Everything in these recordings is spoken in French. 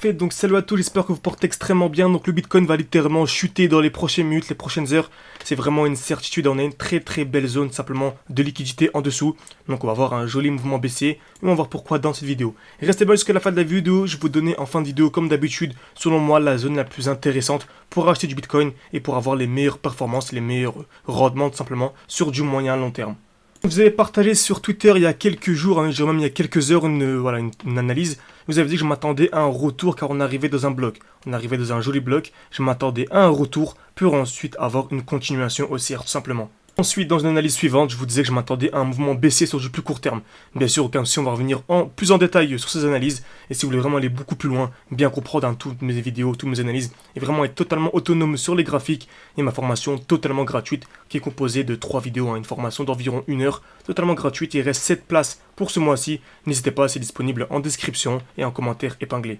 Donc salut à tous, j'espère que vous portez extrêmement bien. Donc le Bitcoin va littéralement chuter dans les prochaines minutes, les prochaines heures. C'est vraiment une certitude, on a une très belle zone simplement de liquidité en dessous. Donc on va voir un joli mouvement baissier et on va voir pourquoi dans cette vidéo. Et restez bien jusqu'à la fin de la vidéo, je vais vous donner en fin de vidéo comme d'habitude, selon moi, la zone la plus intéressante pour acheter du Bitcoin et pour avoir les meilleures performances, les meilleurs rendements tout simplement sur du moyen long terme. Vous avez partagé sur Twitter il y a quelques jours, je dirais même il y a quelques heures, une analyse. Vous avez dit que je m'attendais à un retour car on arrivait dans un bloc. On arrivait dans un joli bloc. Je m'attendais à un retour pour ensuite avoir une continuation haussière tout simplement. Ensuite, dans une analyse suivante, je vous disais que je m'attendais à un mouvement baissier sur du plus court terme. Bien sûr, aucun souci, on va revenir plus en détail sur ces analyses. Et si vous voulez vraiment aller beaucoup plus loin, bien comprendre dans toutes mes vidéos, toutes mes analyses, et vraiment être totalement autonome sur les graphiques, et ma formation totalement gratuite, qui est composée de 3 vidéos, une formation d'environ 1 heure, totalement gratuite. Il reste 7 places pour ce mois-ci. N'hésitez pas, c'est disponible en description et en commentaire épinglé.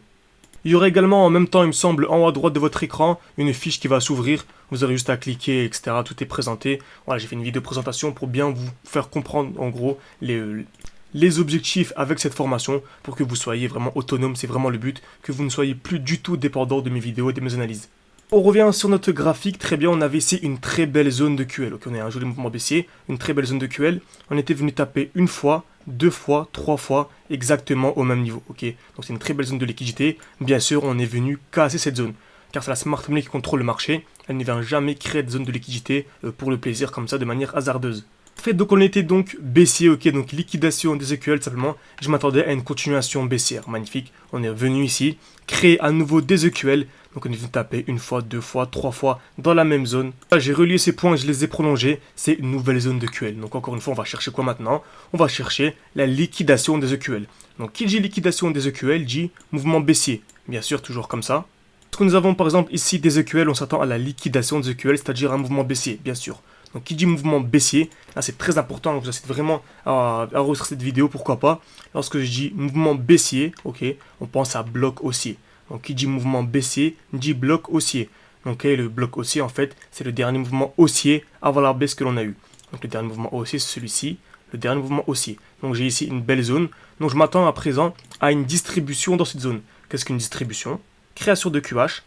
Il y aura également en même temps, il me semble, en haut à droite de votre écran, une fiche qui va s'ouvrir. Vous aurez juste à cliquer, etc. Tout est présenté. Voilà, j'ai fait une vidéo présentation pour bien vous faire comprendre, en gros, les objectifs avec cette formation, pour que vous soyez vraiment autonome. C'est vraiment le but, que vous ne soyez plus du tout dépendant de mes vidéos et de mes analyses. On revient sur notre graphique, très bien, on avait ici une très belle zone de QL. Ok, on a un joli mouvement baissier, une très belle zone de QL. On était venu taper une fois, 2 fois, 3 fois, exactement au même niveau. Ok, donc c'est une très belle zone de liquidité. Bien sûr, on est venu casser cette zone, car c'est la smart money qui contrôle le marché. Elle ne vient jamais créer de zone de liquidité pour le plaisir comme ça, de manière hasardeuse. Donc on était donc baissier, ok, donc liquidation des EQL simplement. Je m'attendais à une continuation baissière, magnifique. On est venu ici, créer à nouveau des EQL. Donc on est venu taper une fois, 2 fois, 3 fois dans la même zone. Là, j'ai relié ces points, je les ai prolongés. C'est une nouvelle zone de QL. Donc encore une fois, on va chercher quoi maintenant? On va chercher la liquidation des EQL. Donc qui dit liquidation des EQL dit mouvement baissier. Bien sûr, toujours comme ça. Parce que nous avons par exemple ici des EQL, on s'attend à la liquidation des EQL, c'est-à-dire un mouvement baissier, bien sûr. Donc qui dit mouvement baissier, là c'est très important, donc j'incite vraiment à regarder cette vidéo, pourquoi pas. Lorsque je dis mouvement baissier, ok, on pense à bloc haussier. Donc qui dit mouvement baissier, dit bloc haussier. Donc le bloc haussier en fait, c'est le dernier mouvement haussier avant la baisse que l'on a eu. Donc le dernier mouvement haussier c'est celui-ci, le dernier mouvement haussier. Donc j'ai ici une belle zone, donc je m'attends à présent à une distribution dans cette zone. Qu'est-ce qu'une distribution? Création de QH,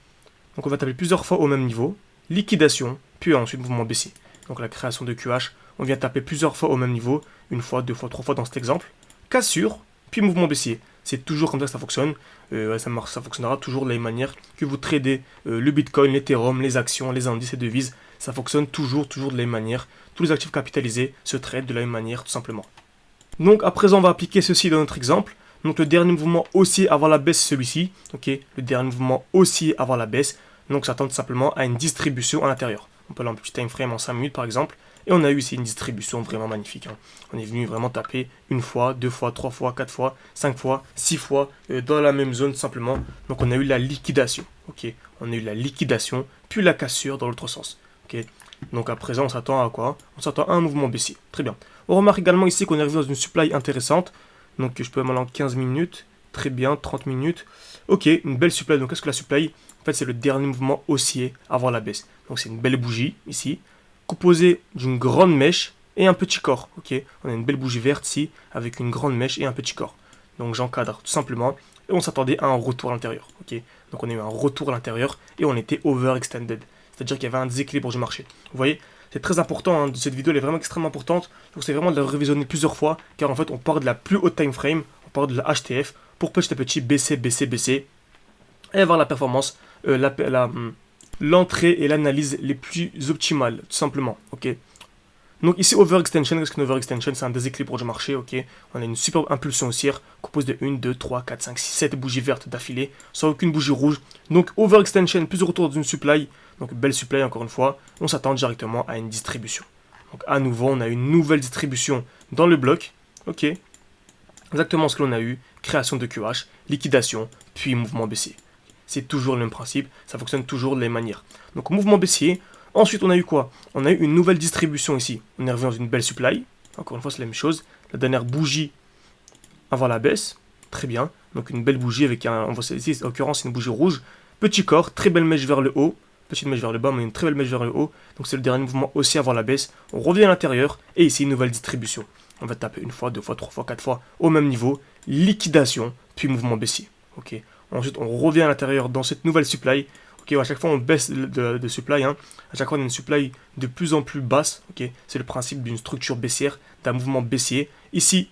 donc on va taper plusieurs fois au même niveau, liquidation, puis ensuite mouvement baissier. Donc la création de QH, on vient taper plusieurs fois au même niveau, une fois, 2 fois, 3 fois dans cet exemple. Cassure, puis mouvement baissier. C'est toujours comme ça que ça fonctionne. Ça fonctionnera toujours de la même manière que vous tradez le Bitcoin, l'Ethereum, les actions, les indices et devises. Ça fonctionne toujours de la même manière. Tous les actifs capitalisés se traitent de la même manière, tout simplement. Donc à présent, on va appliquer ceci dans notre exemple. Donc le dernier mouvement haussier avant la baisse, c'est celui-ci. Ok, le dernier mouvement haussier avant la baisse. Donc ça tend simplement à une distribution à l'intérieur. On peut aller en petit time frame en 5 minutes par exemple. Et on a eu ici une distribution vraiment magnifique. On est venu vraiment taper une fois, 2 fois, 3 fois, 4 fois, 5 fois, 6 fois dans la même zone simplement. Donc on a eu la liquidation. Ok, on a eu la liquidation, puis la cassure dans l'autre sens. Ok, donc à présent on s'attend à quoi? On s'attend à un mouvement baissier. Très bien. On remarque également ici qu'on est arrivé dans une supply intéressante. Donc je peux aller en 15 minutes. Très bien, 30 minutes. Ok, une belle supply. Donc qu'est-ce que la supply? En fait, c'est le dernier mouvement haussier avant la baisse. Donc c'est une belle bougie ici, composée d'une grande mèche et un petit corps. Ok, on a une belle bougie verte ici avec une grande mèche et un petit corps. Donc j'encadre tout simplement et on s'attendait à un retour à l'intérieur. Ok, donc on a eu un retour à l'intérieur et on était overextended, c'est-à-dire qu'il y avait un déséquilibre du marché. Vous voyez, c'est très important. Cette vidéo elle est vraiment extrêmement importante. Donc c'est vraiment de la révisionner plusieurs fois car en fait on part de la plus haute time frame, on part de la HTF pour petit à petit baisser et avoir la performance, l'entrée et l'analyse les plus optimales, tout simplement, ok. Donc ici, overextension, qu'est-ce qu'une overextension? C'est un déséquilibre du marché, ok. On a une superbe impulsion haussière, composée de 1, 2, 3, 4, 5, 6, 7 bougies vertes d'affilée, sans aucune bougie rouge. Donc overextension, plus de retour d'une supply, donc belle supply encore une fois, on s'attend directement à une distribution. Donc à nouveau, on a une nouvelle distribution dans le bloc, ok. Exactement ce que l'on a eu, création de QH, liquidation, puis mouvement baissier. C'est toujours le même principe, ça fonctionne toujours de la même manière. Donc mouvement baissier, ensuite on a eu quoi? On a eu une nouvelle distribution ici. On est revenu dans une belle supply, encore une fois c'est la même chose. La dernière bougie avant la baisse, très bien. Donc une belle bougie avec on voit ici en l'occurrence c'est une bougie rouge. Petit corps, très belle mèche vers le haut. Petite mèche vers le bas, mais une très belle mèche vers le haut. Donc c'est le dernier mouvement haussier avant la baisse. On revient à l'intérieur et ici une nouvelle distribution. On va taper une fois, 2 fois, 3 fois, 4 fois au même niveau. Liquidation, puis mouvement baissier. Ok. Ensuite, on revient à l'intérieur dans cette nouvelle supply. Ok, à chaque fois on baisse de supply, hein. À chaque fois on a une supply de plus en plus basse. Ok, c'est le principe d'une structure baissière, d'un mouvement baissier. Ici,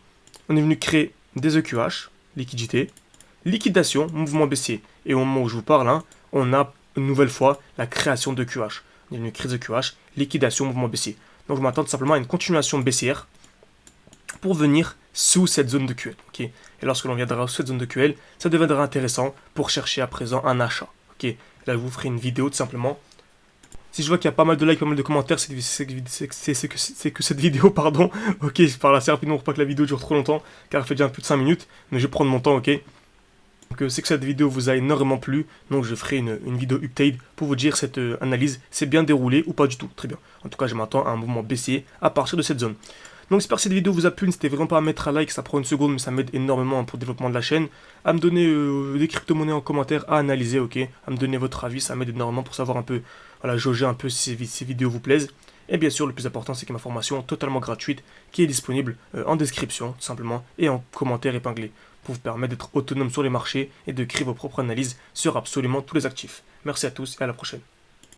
on est venu créer des EQH, liquidité, liquidation, mouvement baissier. Et au moment où je vous parle, hein, on a une nouvelle fois la création de QH. On est venu créer des QH, liquidation, mouvement baissier. Donc je m'attends tout simplement à une continuation baissière pour venir sous cette zone de QL. Okay, et lorsque l'on viendra sous cette zone de QL, ça deviendra intéressant pour chercher à présent un achat. Okay, là, je vous ferai une vidéo tout simplement. Si je vois qu'il y a pas mal de likes, pas mal de commentaires, c'est que cette vidéo, pardon. Ok, je parle assez rapidement pour pas que la vidéo dure trop longtemps, car elle fait déjà plus de 5 minutes, mais je vais prendre mon temps, ok. Donc c'est que cette vidéo vous a énormément plu, donc je ferai une vidéo update pour vous dire cette analyse s'est bien déroulée ou pas du tout. Très bien. En tout cas, je m'attends à un mouvement baissier à partir de cette zone. Donc j'espère que cette vidéo vous a plu, n'hésitez vraiment pas à mettre un like, ça prend une seconde mais ça m'aide énormément pour le développement de la chaîne. À me donner des crypto-monnaies en commentaire, à analyser, ok. À me donner votre avis, ça m'aide énormément pour savoir un peu, voilà, jauger un peu si ces vidéos vous plaisent. Et bien sûr, le plus important, c'est que ma formation totalement gratuite, qui est disponible en description, tout simplement, et en commentaire épinglé, pour vous permettre d'être autonome sur les marchés et de créer vos propres analyses sur absolument tous les actifs. Merci à tous et à la prochaine.